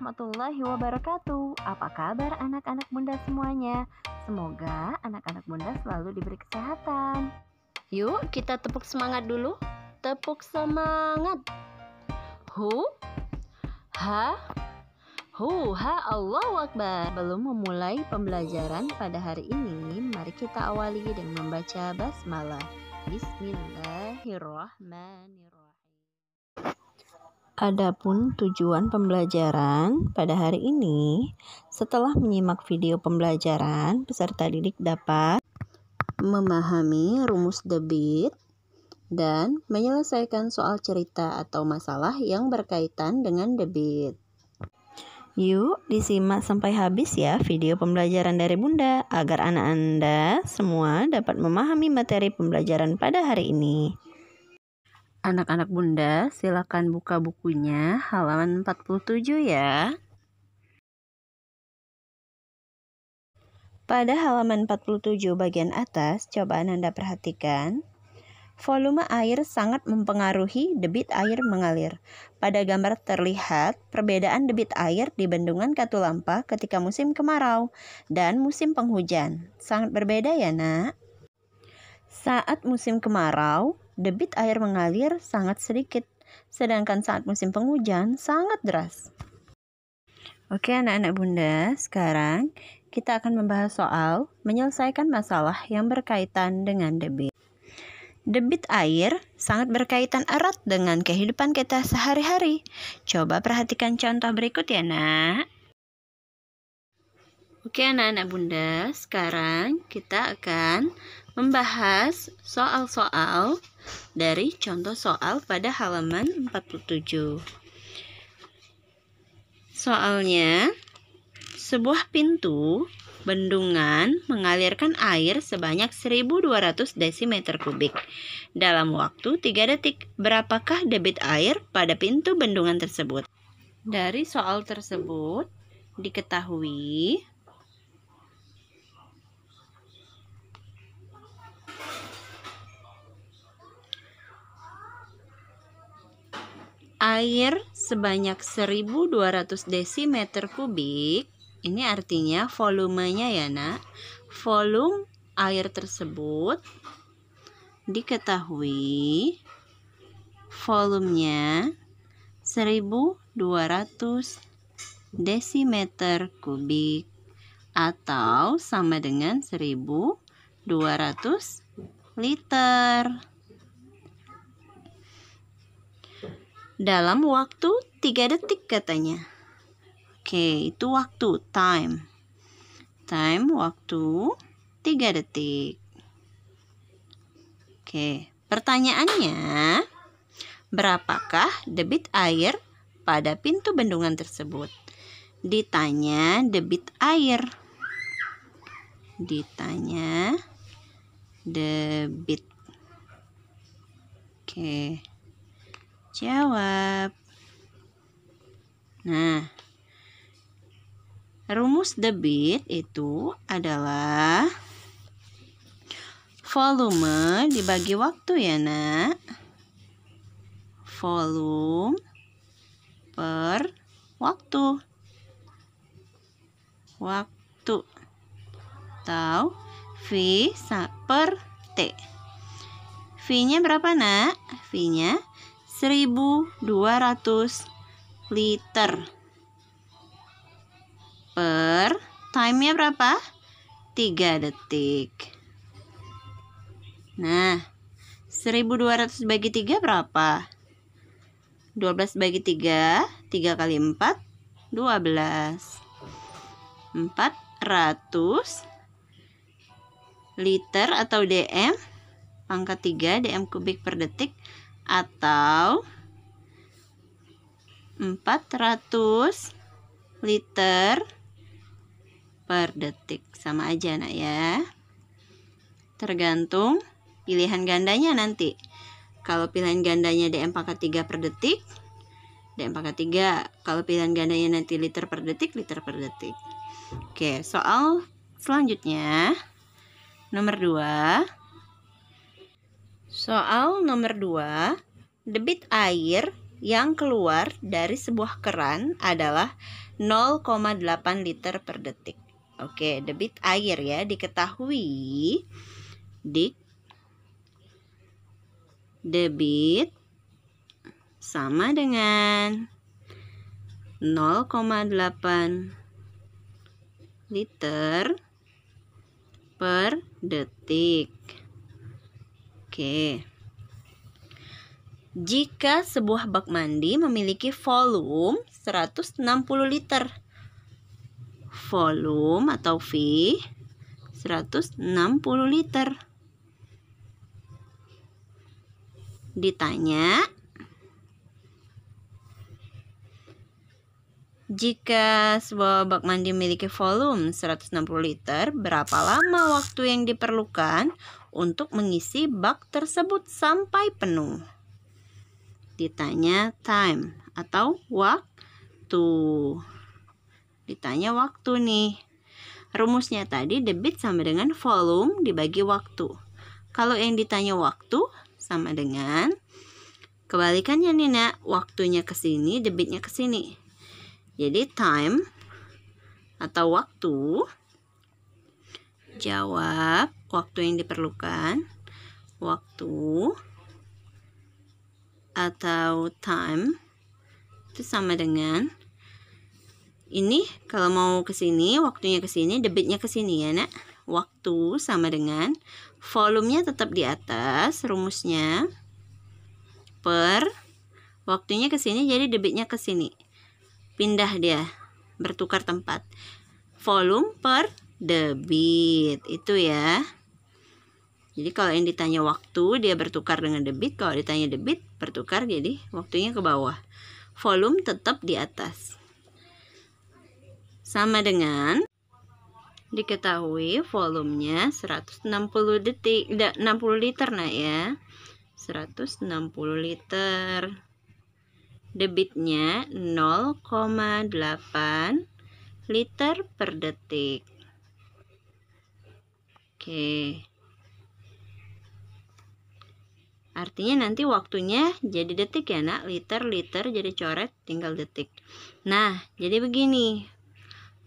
warahmatullahi wabarakatuh. Apa kabar anak-anak bunda semuanya? Semoga anak-anak bunda selalu diberi kesehatan. Yuk kita tepuk semangat dulu. Tepuk semangat. Hu, ha, hu, ha, Allahu Akbar. Belum memulai pembelajaran pada hari ini, mari kita awali dengan membaca basmalah. Bismillahirrahmanirrahim. Adapun tujuan pembelajaran pada hari ini, setelah menyimak video pembelajaran, peserta didik dapat memahami rumus debit dan menyelesaikan soal cerita atau masalah yang berkaitan dengan debit. Yuk disimak sampai habis ya video pembelajaran dari Bunda agar anak Anda semua dapat memahami materi pembelajaran pada hari ini. Anak-anak bunda, silakan buka bukunya halaman 47 ya. Pada halaman 47 bagian atas, coba Anda perhatikan. Volume air sangat mempengaruhi debit air mengalir. Pada gambar terlihat perbedaan debit air di Bendungan Katulampa ketika musim kemarau dan musim penghujan. Sangat berbeda ya, Nak? Saat musim kemarau, debit air mengalir sangat sedikit, sedangkan saat musim penghujan sangat deras. Oke anak-anak bunda, sekarang kita akan membahas soal menyelesaikan masalah yang berkaitan dengan debit. Debit air sangat berkaitan erat dengan kehidupan kita sehari-hari. Coba perhatikan contoh berikut ya nak. Oke anak-anak bunda, sekarang kita akan membahas soal-soal dari contoh soal pada halaman 47. Soalnya, sebuah pintu bendungan mengalirkan air sebanyak 1200 desimeter kubik dalam waktu 3 detik. Berapakah debit air pada pintu bendungan tersebut? Dari soal tersebut diketahui air sebanyak 1200 desimeter kubik, ini artinya volumenya ya nak. Volume air tersebut diketahui volumenya 1200 desimeter kubik atau sama dengan 1200 liter. Dalam waktu 3 detik katanya. Oke, itu waktu, time. Time, waktu 3 detik. Oke, pertanyaannya, berapakah debit air pada pintu bendungan tersebut? Ditanya debit air. Ditanya debit. Oke. Jawab. Nah, rumus debit itu adalah volume dibagi waktu ya nak. Volume per waktu. Waktu. Atau V per T. V-nya berapa nak? V-nya 1200 liter per time-nya berapa? 3 detik. Nah, 1200 bagi 3 berapa? 12 bagi 3, 3 kali 4, 12. 400 liter atau dm pangkat 3 dm kubik per detik atau 400 liter per detik. Sama aja nak ya. Tergantung pilihan gandanya nanti. Kalau pilihan gandanya dm pangkat 3 per detik, dm pangkat 3. Kalau pilihan gandanya nanti liter per detik, liter per detik. Oke, soal selanjutnya nomor 2. Soal nomor 2, debit air yang keluar dari sebuah keran adalah 0,8 liter per detik. Oke, debit air ya diketahui debit sama dengan 0,8 liter per detik. Oke. Jika sebuah bak mandi memiliki volume 160 liter. Volume atau V 160 liter. Ditanya, jika sebuah bak mandi memiliki volume 160 liter, berapa lama waktu yang diperlukan untuk mengisi bak tersebut sampai penuh? Ditanya time atau waktu. Ditanya waktu nih. Rumusnya tadi debit sama dengan volume dibagi waktu. Kalau yang ditanya waktu sama dengan kebalikannya nih nak, waktunya ke sini, debitnya ke sini. Jadi time atau waktu, jawab waktu yang diperlukan, waktu atau time itu sama dengan ini. Kalau mau ke sini, waktunya ke sini, debitnya ke sini ya nak. Waktu sama dengan volumenya tetap di atas, rumusnya per waktunya ke sini, jadi debitnya ke sini. Pindah dia, bertukar tempat. Volume per debit itu ya. Jadi kalau yang ditanya waktu, dia bertukar dengan debit. Kalau ditanya debit, bertukar jadi waktunya ke bawah. Volume tetap di atas. Sama dengan diketahui volumenya 160 detik, 60 liter nah ya. 160 liter. Debitnya 0,8 liter per detik. Oke. Artinya nanti waktunya jadi detik ya nak. Liter jadi coret tinggal detik. Nah, jadi begini.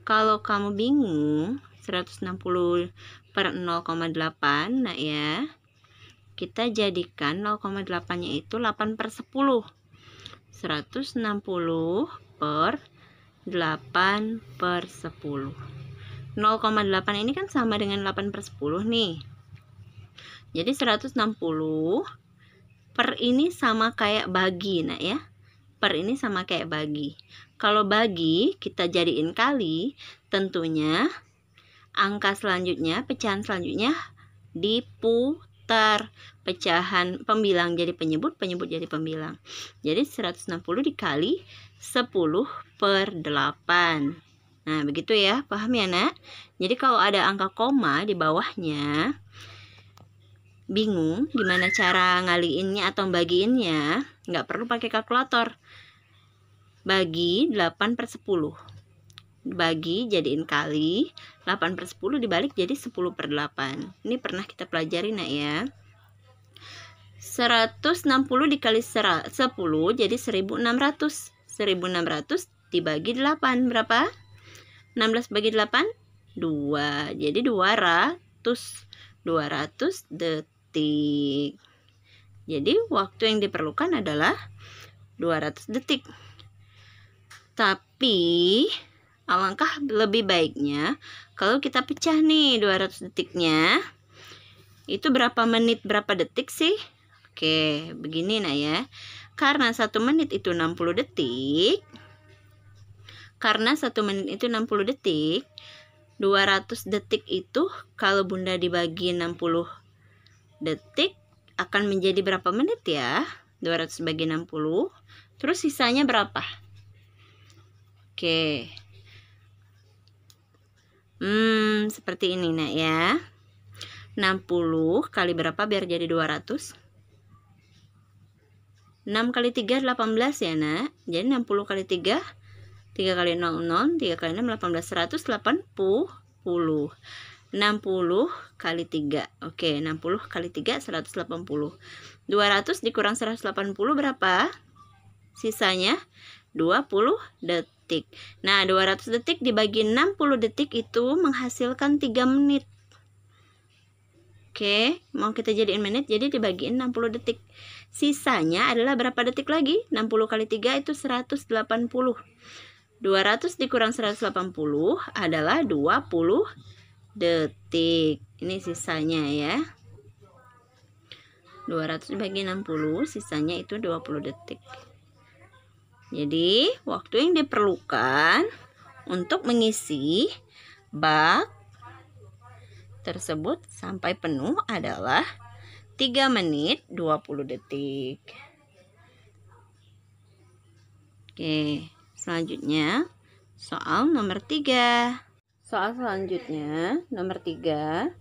Kalau kamu bingung 160 per 0,8 nah ya, kita jadikan 0,8 nya itu 8 per 10. 160 per 8 per 10. 0,8 ini kan sama dengan 8 per 10 nih. Jadi 160 per ini sama kayak bagi nak ya. Per ini sama kayak bagi. Kalau bagi kita jadiin kali, tentunya angka selanjutnya, pecahan selanjutnya diputar. Pecahan pembilang jadi penyebut, penyebut jadi pembilang. Jadi 160 dikali 10 per 8. Nah, begitu ya. Paham ya nak? Jadi kalau ada angka koma di bawahnya, bingung gimana cara ngaliinnya atau bagiinnya, nggak perlu pakai kalkulator. Bagi 8 per 10. Bagi jadiin kali, 8 per 10 dibalik jadi 10 per 8. Ini pernah kita pelajari nak ya. 160 dikali 10 jadi 1600. 1600 dibagi 8 berapa? 16 bagi 8? 2. Jadi 200 detik. Jadi waktu yang diperlukan adalah 200 detik. Tapi alangkah lebih baiknya kalau kita pecah nih 200 detiknya. Itu berapa menit berapa detik sih? Oke, begini nah ya. Karena 1 menit itu 60 detik. Karena 1 menit itu 60 detik, 200 detik itu kalau Bunda dibagi 60 detik akan menjadi berapa menit ya? 200 bagi 60. Terus sisanya berapa? Oke. Seperti ini nak ya. 60 kali berapa biar jadi 200? 6 kali 3 18 ya nak. Jadi 60 kali 3 3 kali 0 0, 3 kali 6 18, 180. 60 kali 3. Oke, 60 kali 3 180. 200 dikurang 180 berapa? Sisanya 20 detik. detik. Nah, 200 detik dibagi 60 detik itu menghasilkan 3 menit. Oke, mau kita jadiin menit, jadi dibagiin 60 detik. Sisanya adalah berapa detik lagi? 60 kali 3 itu 180. 200 dikurang 180 adalah 20 detik. Ini sisanya ya. 200 dibagi 60, sisanya itu 20 detik. Jadi, waktu yang diperlukan untuk mengisi bak tersebut sampai penuh adalah 3 menit 20 detik. Oke, selanjutnya soal nomor 3. Soal selanjutnya nomor 3.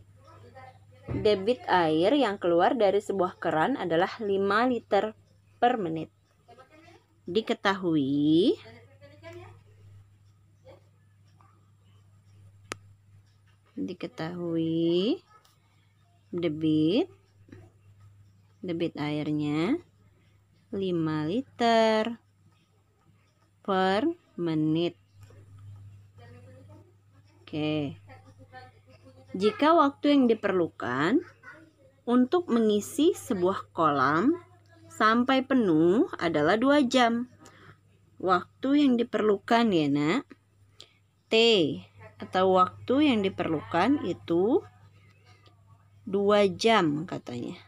Debit air yang keluar dari sebuah keran adalah 5 liter per menit. Diketahui debit airnya 5 liter per menit. Oke. Jika waktu yang diperlukan untuk mengisi sebuah kolam sampai penuh adalah 2 jam. Waktu yang diperlukan ya nak, T atau waktu yang diperlukan itu 2 jam katanya.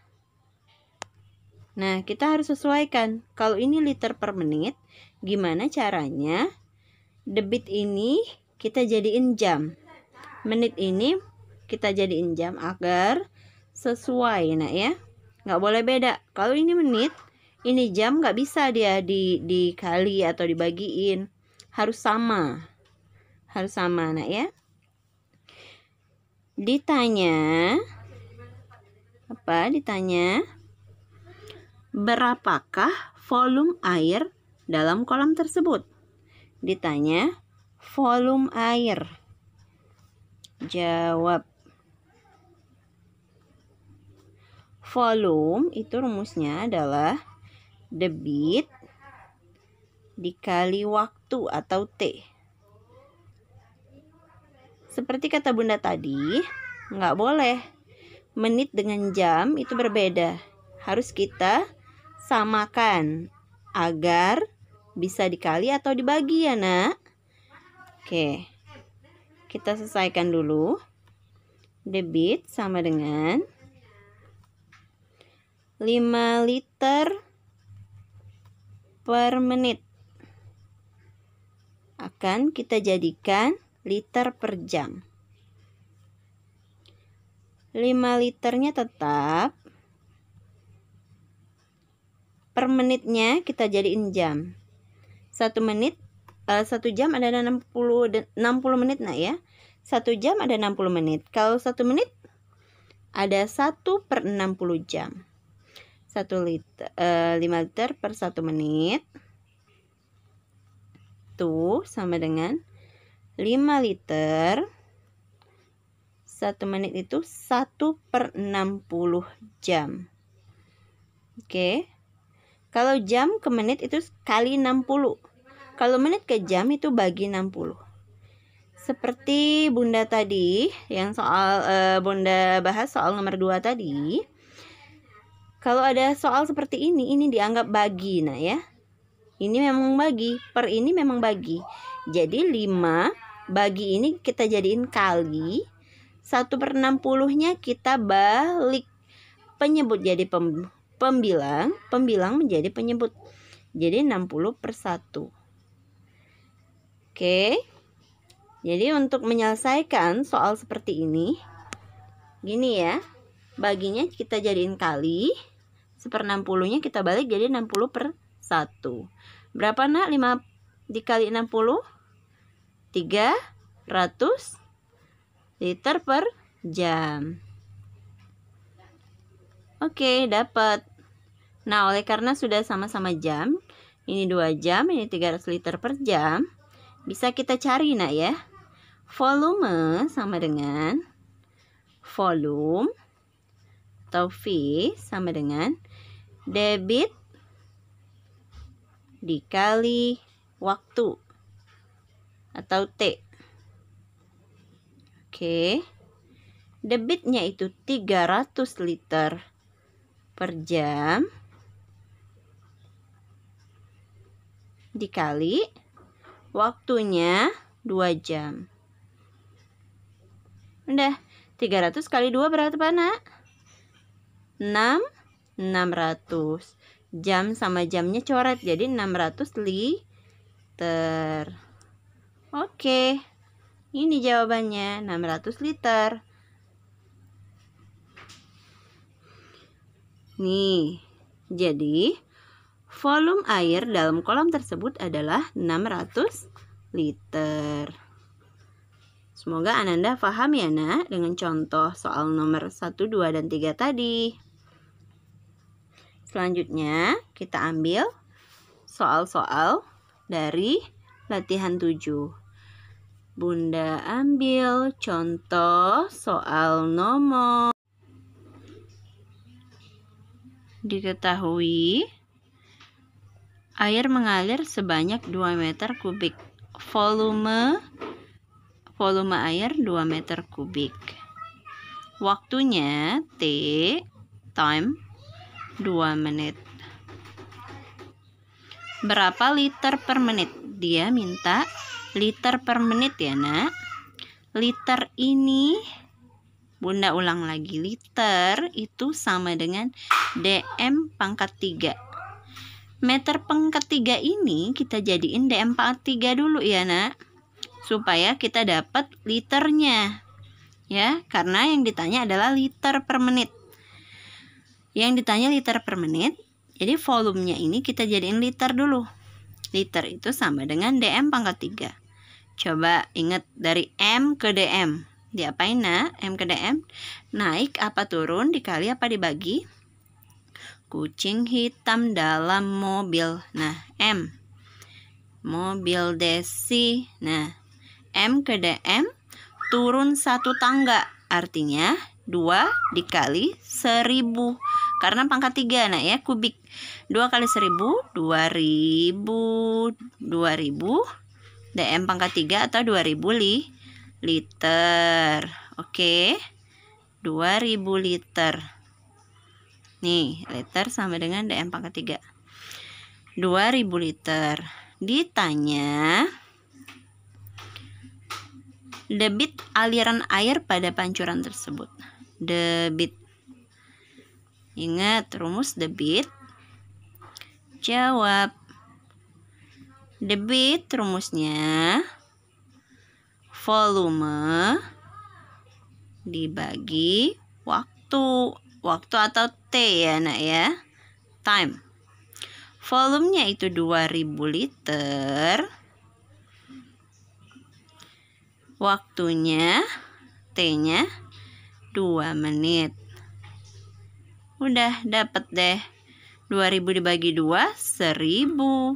Nah, kita harus sesuaikan. Kalau ini liter per menit, gimana caranya debit ini kita jadiin jam, menit ini kita jadiin jam agar sesuai nak ya. Nggak boleh beda. Kalau ini menit, ini jam, nggak bisa dia dikali atau dibagiin. Harus sama nak ya. Ditanya berapakah volume air dalam kolam tersebut? Ditanya volume air. Jawab. Volume itu rumusnya adalah debit dikali waktu atau T. Seperti kata Bunda tadi, nggak boleh menit dengan jam itu berbeda. Harus kita samakan agar bisa dikali atau dibagi ya nak. Oke, kita selesaikan dulu. Debit sama dengan 5 liter per menit. Akan kita jadikan liter per jam. 5 liternya tetap, per menitnya kita jadiin jam. 1 jam ada 60 menit nak ya. 1 jam ada 60 menit. Kalau 1 menit ada 1/60 jam. 5 liter per 1 menit itu sama dengan 5 liter 1 menit itu 1/60 jam. Oke. Kalau jam ke menit itu kali 60. Kalau menit ke jam itu bagi 60. Seperti Bunda tadi yang Bunda bahas soal nomor 2 tadi. Kalau ada soal seperti ini dianggap bagi nah ya. Ini memang bagi, per ini memang bagi. Jadi 5 bagi ini kita jadiin kali, 1/60-nya kita balik. Penyebut jadi pembilang menjadi penyebut. Jadi 60/1. Oke. Jadi untuk menyelesaikan soal seperti ini, gini ya. Baginya kita jadiin kali, 1/60-nya kita balik jadi 60/1. Berapa nak 5 dikali 60? 300 liter per jam. Oke, dapat. Nah, oleh karena sudah sama-sama jam, ini 2 jam, ini 300 liter per jam, bisa kita cari nak ya. Volume sama dengan volume atau V sama dengan debit dikali waktu. atau T. Oke. Debitnya itu 300 liter per jam dikali waktunya 2 jam. Udah, 300 kali 2 berapa, Nak? 600. Jam sama jamnya coret, jadi 600 liter. Oke. Ini jawabannya, 600 liter. Nih, jadi volume air dalam kolam tersebut adalah 600 liter. Semoga Ananda paham ya, Nak, dengan contoh soal nomor 1, 2, dan 3 tadi. Selanjutnya, kita ambil soal-soal dari latihan 7. Bunda ambil contoh soal nomor. Diketahui air mengalir sebanyak 2 meter kubik. Volume air 2 meter kubik. Waktunya T, time 2 menit. Berapa liter per menit? Dia minta liter per menit ya, Nak. Liter ini, Bunda ulang lagi, liter itu sama dengan dm pangkat 3. Meter pangkat 3 ini kita jadiin dm pangkat 3 dulu ya, Nak, supaya kita dapat liternya. Ya, karena yang ditanya adalah liter per menit. Yang ditanya liter per menit, jadi volumenya ini kita jadiin liter dulu. Liter itu sama dengan dm pangkat 3. Coba ingat dari M ke dm. Diapain, Nak? M ke dm. Naik apa turun, dikali apa dibagi? Kucing hitam dalam mobil. Nah, M. Mobil Desi. Nah, M ke dm turun 1 tangga. Artinya 2 dikali 1000. Karena pangkat 3, Nak, ya, kubik. 2 kali 1000, 2000. 2000 dm pangkat 3 atau 2000 liter. Oke. 2000 liter. Nih, liter sama dengan dm pangkat 3. 2000 liter. Ditanya debit aliran air pada pancuran tersebut. Debit. Ingat rumus debit. Jawab. Debit rumusnya volume dibagi waktu. Waktu atau T ya, Nak, ya. Time. Volumenya itu 2000 liter. Waktunya T-nya 2 menit. Udah dapat deh. 2000 dibagi 2, 1000.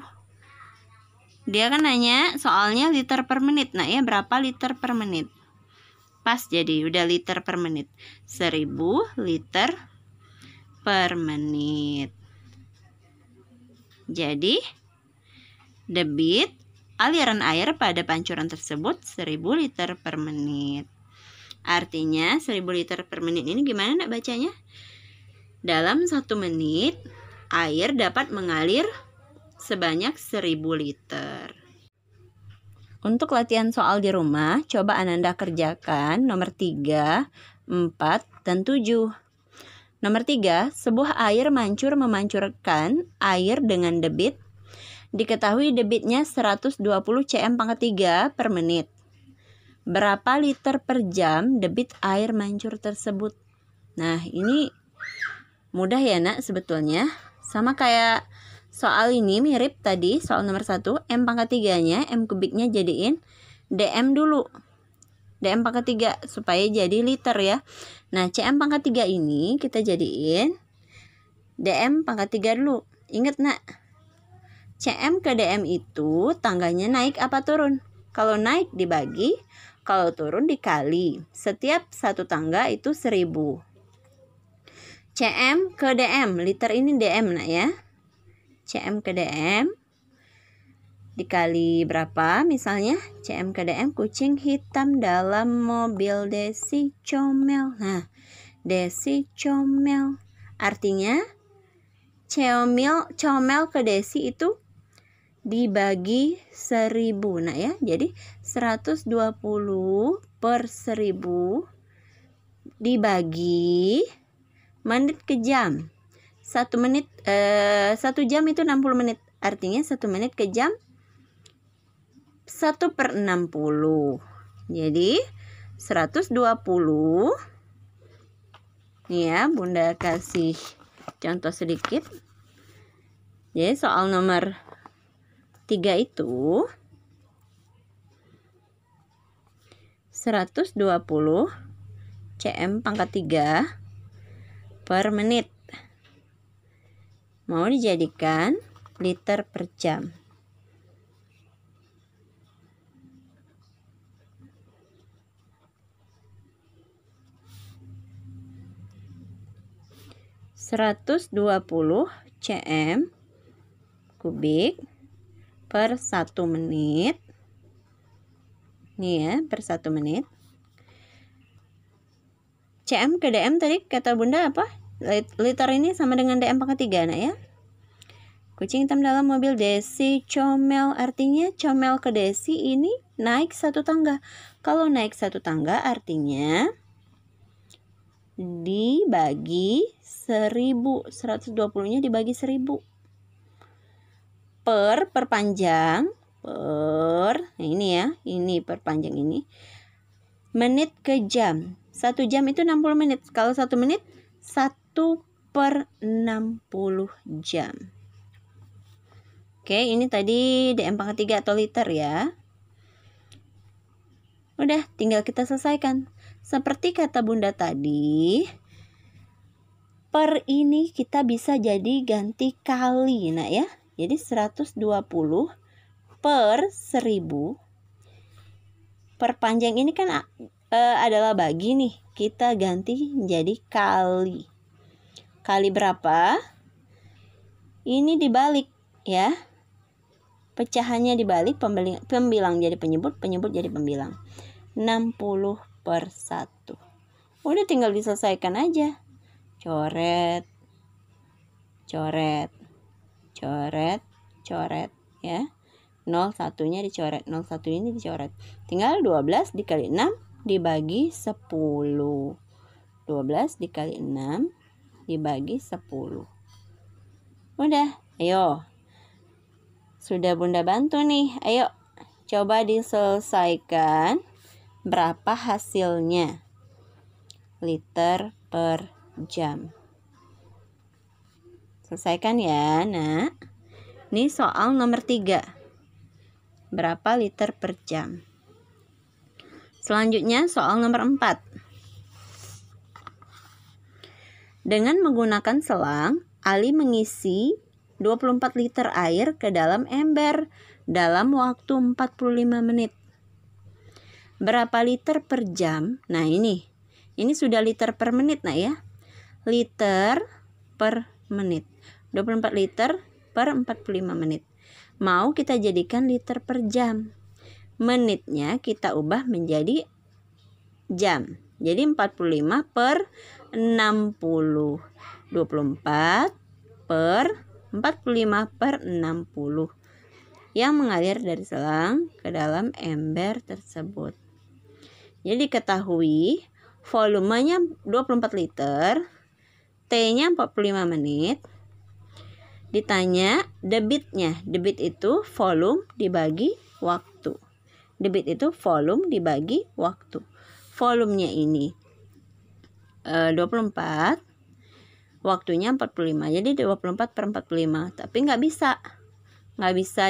Dia kan nanya soalnya liter per menit. Nah, ya, berapa liter per menit? Pas jadi, udah liter per menit. 1000 liter per menit. Jadi, debit aliran air pada pancuran tersebut 1000 liter per menit. Artinya 1000 liter per menit ini gimana, Nak, bacanya? Dalam 1 menit, air dapat mengalir sebanyak 1000 liter. Untuk latihan soal di rumah, coba Ananda kerjakan nomor 3, 4, dan 7. Nomor 3, sebuah air mancur memancurkan air dengan debit. Diketahui debitnya 120 cm pangkat 3 per menit. Berapa liter per jam debit air mancur tersebut? Nah, ini mudah ya, Nak, sebetulnya. Sama kayak soal ini, mirip tadi, soal nomor 1, M pangkat 3-nya, M kubiknya jadiin dm dulu. dm pangkat 3 supaya jadi liter ya. Nah, cm pangkat 3 ini kita jadiin dm pangkat 3 dulu. Ingat, Nak, cm ke dm itu tangganya naik apa turun? Kalau naik dibagi, kalau turun dikali. Setiap satu tangga itu 1000. cm ke dm, liter ini dm, Nak, ya. cm ke dm dikali berapa, misalnya CM ke DM, kucing hitam dalam mobil Desi comel. Nah, Desi comel artinya comel ke Desi itu dibagi 1000. Nah ya, jadi 120 per 1000 dibagi menit ke jam. 1 jam itu 60 menit. Artinya 1 menit ke jam 1/60. Jadi 120. Nih ya, Bunda kasih contoh sedikit. Jadi soal nomor 3 itu 120 cm pangkat 3 per menit. Mau dijadikan liter per jam. (120 cm kubik per 1 menit. Nih ya, per 1 menit. CM ke DM tadi kata Bunda apa? Liter ini sama dengan DM pangkat 3, nah ya. Kucing hitam dalam mobil Desi comel, artinya comel ke Desi ini naik 1 tangga. Kalau naik 1 tangga artinya dibagi 1000. 120-nya dibagi 1000. Perpanjang nah ini ya, ini perpanjang ini. Menit ke jam. 1 jam itu 60 menit. Kalau 1 menit 1/60 jam. Oke, ini tadi DM pangkat 3 atau liter ya. Udah, tinggal kita selesaikan. Seperti kata Bunda tadi, per ini kita bisa jadi ganti kali, nah ya. Jadi 120 per 1000. Perpanjang ini kan adalah bagi nih. Kita ganti menjadi kali. Kali berapa? Ini dibalik ya. Pecahannya dibalik, pembilang jadi penyebut, penyebut jadi pembilang. 60 per 1. Udah tinggal diselesaikan aja. Coret, coret, coret, coret ya. 01-nya dicoret, 01 ini dicoret. Tinggal 12 dikali 6 dibagi 10. 12 dikali 6 dibagi 10. Udah, ayo. Sudah Bunda bantu nih. Ayo, coba diselesaikan. Berapa hasilnya? Liter per jam. Selesaikan ya, Nak. Ini soal nomor 3. Berapa liter per jam? Selanjutnya soal nomor 4. Dengan menggunakan selang, Ali mengisi 24 liter air ke dalam ember dalam waktu 45 menit. Berapa liter per jam? Nah ini sudah liter per menit, nah ya. Liter per menit. 24 liter per 45 menit. Mau kita jadikan liter per jam. Menitnya kita ubah menjadi jam. Jadi 45 per 60. 24 per 45 per 60 yang mengalir dari selang ke dalam ember tersebut. Jadi diketahui volumenya 24 liter, T-nya 45 menit. Ditanya debitnya. Debit itu volume dibagi waktu. Debit itu volume dibagi waktu. Volumenya ini 24, waktunya 45. Jadi 24 per 45. Tapi nggak bisa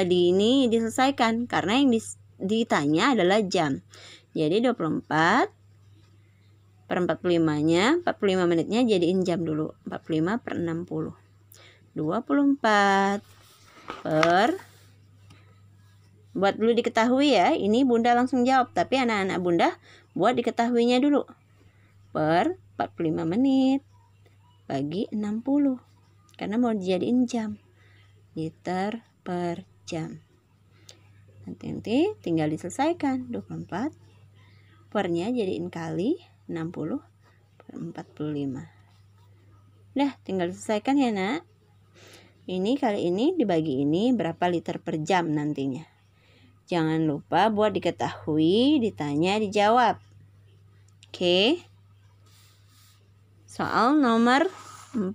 diselesaikan karena yang ditanya adalah jam. Jadi 24 per 45-nya, 45 menitnya jadiin jam dulu. 45 per 60. 24 per, buat dulu diketahui ya. Ini Bunda langsung jawab, tapi anak-anak Bunda buat diketahuinya dulu. Per 45 menit bagi 60. Karena mau dijadiin jam. Liter per jam. Nanti tinggal diselesaikan. 24 pernya jadiin kali 60 per 45. Udah, tinggal diselesaikan ya nak. Ini kali ini dibagi ini berapa liter per jam nantinya. Jangan lupa buat diketahui, ditanya, dijawab. Oke. Soal nomor 4.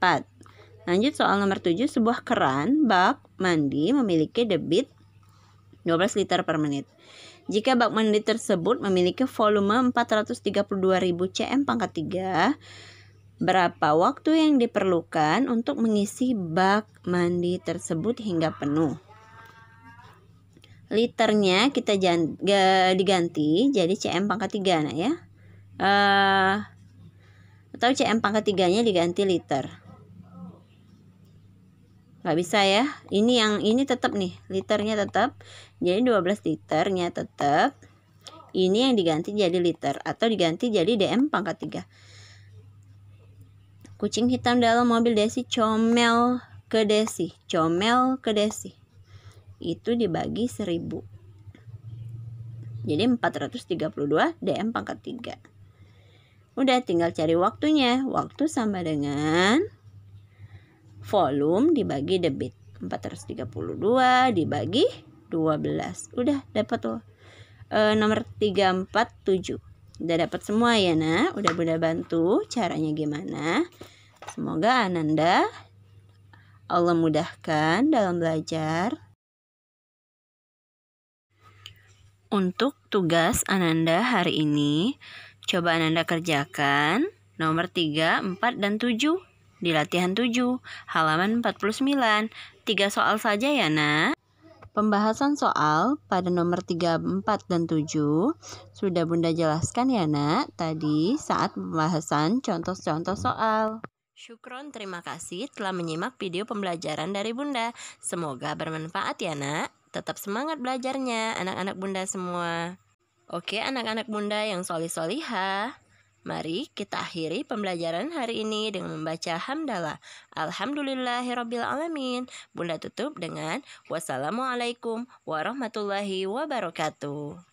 Lanjut soal nomor 7. Sebuah keran bak mandi memiliki debit 12 liter per menit. Jika bak mandi tersebut memiliki volume 432.000 cm pangkat 3, berapa waktu yang diperlukan untuk mengisi bak mandi tersebut hingga penuh? Liternya kita diganti jadi cm pangkat 3 nah ya. Atau cm pangkat 3-nya diganti liter. Gak bisa ya. Ini tetap nih, liternya tetap. Jadi 12 liternya tetap. Ini yang diganti jadi liter atau diganti jadi dm pangkat 3. Kucing hitam dalam mobil Desi comel ke Desi. Comel ke Desi. Itu dibagi 1000. Jadi 432 dm pangkat 3. Udah tinggal cari waktunya. Waktu sama dengan volume dibagi debit. 432 dibagi 12. Udah dapat tuh. Nomor 347. Udah dapat semua ya nak. Udah Bunda bantu caranya gimana. Semoga Ananda Allah mudahkan dalam belajar. Untuk tugas Ananda hari ini, coba Ananda kerjakan nomor 3, 4, dan 7 di latihan 7, halaman 49. 3 soal saja ya nak. Pembahasan soal pada nomor 3, 4, dan 7 sudah Bunda jelaskan ya nak tadi saat pembahasan contoh-contoh soal. Syukron, terima kasih telah menyimak video pembelajaran dari Bunda. Semoga bermanfaat ya nak. Tetap semangat belajarnya anak-anak Bunda semua. Oke anak-anak Bunda yang solih-solihah, mari kita akhiri pembelajaran hari ini dengan membaca hamdalah. Alhamdulillahirrabbilalamin. Bunda tutup dengan wassalamualaikum warahmatullahi wabarakatuh.